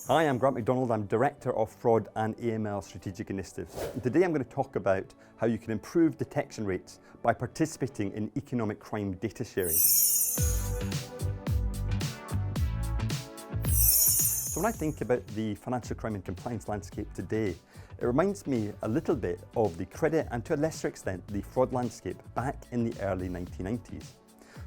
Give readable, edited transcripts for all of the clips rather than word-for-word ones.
Hi, I'm Grant McDonald. I'm Director of Fraud and AML Strategic Initiatives. And today I'm going to talk about how you can improve detection rates by participating in economic crime data sharing. So when I think about the financial crime and compliance landscape today, it reminds me a little bit of the credit and to a lesser extent the fraud landscape back in the early 1990s.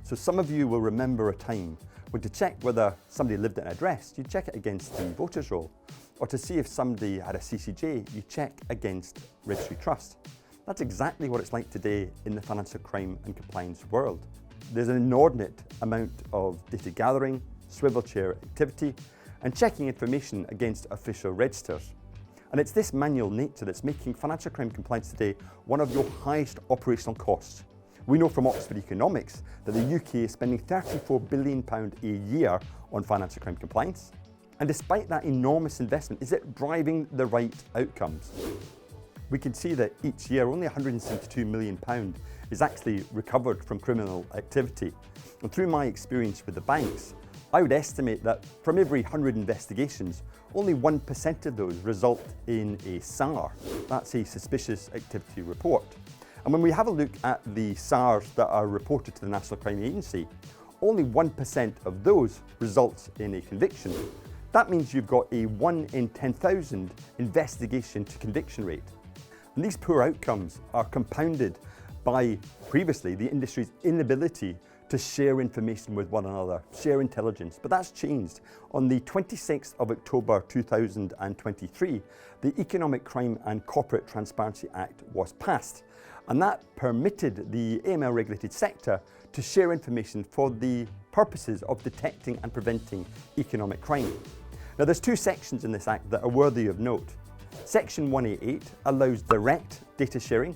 So some of you will remember a time when to check whether somebody lived at an address, you check it against the voters roll, or to see if somebody had a CCJ, you check against registry trust. That's exactly what it's like today in the financial crime and compliance world. There's an inordinate amount of data gathering, swivel chair activity, and checking information against official registers. And it's this manual nature that's making financial crime compliance today one of your highest operational costs. We know from Oxford Economics that the UK is spending £34 billion a year on financial crime compliance. And despite that enormous investment, is it driving the right outcomes? We can see that each year only £172 million is actually recovered from criminal activity. And through my experience with the banks, I would estimate that from every 100 investigations, only 1% of those result in a SAR. That's a suspicious activity report. And when we have a look at the SARs that are reported to the National Crime Agency, only 1% of those results in a conviction. That means you've got a 1 in 10,000 investigation to conviction rate. And these poor outcomes are compounded by, previously, the industry's inability to share information with one another, share intelligence. But that's changed. On the 26th of October 2023, the Economic Crime and Corporate Transparency Act was passed. And that permitted the AML regulated sector to share information for the purposes of detecting and preventing economic crime. Now there's two sections in this act that are worthy of note. Section 188 allows direct data sharing,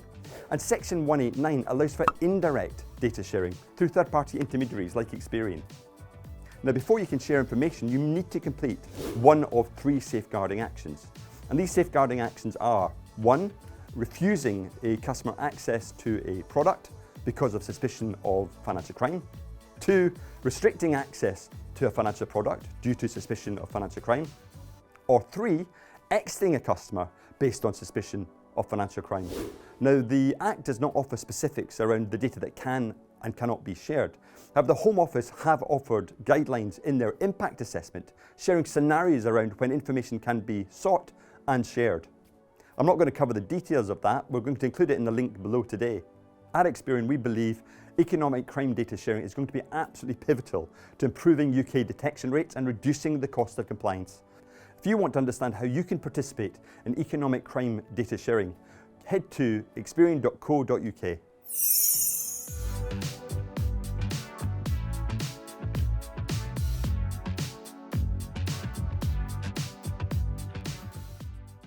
and Section 189 allows for indirect data sharing through third-party intermediaries like Experian. Now before you can share information, you need to complete one of three safeguarding actions. And these safeguarding actions are: 1, refusing a customer access to a product because of suspicion of financial crime. 2, restricting access to a financial product due to suspicion of financial crime. Or 3, exiting a customer based on suspicion of financial crime. Now, the Act does not offer specifics around the data that can and cannot be shared. However, the Home Office have offered guidelines in their impact assessment, sharing scenarios around when information can be sought and shared. I'm not going to cover the details of that. We're going to include it in the link below today. At Experian, we believe economic crime data sharing is going to be absolutely pivotal to improving UK detection rates and reducing the cost of compliance. If you want to understand how you can participate in economic crime data sharing, head to experian.co.uk.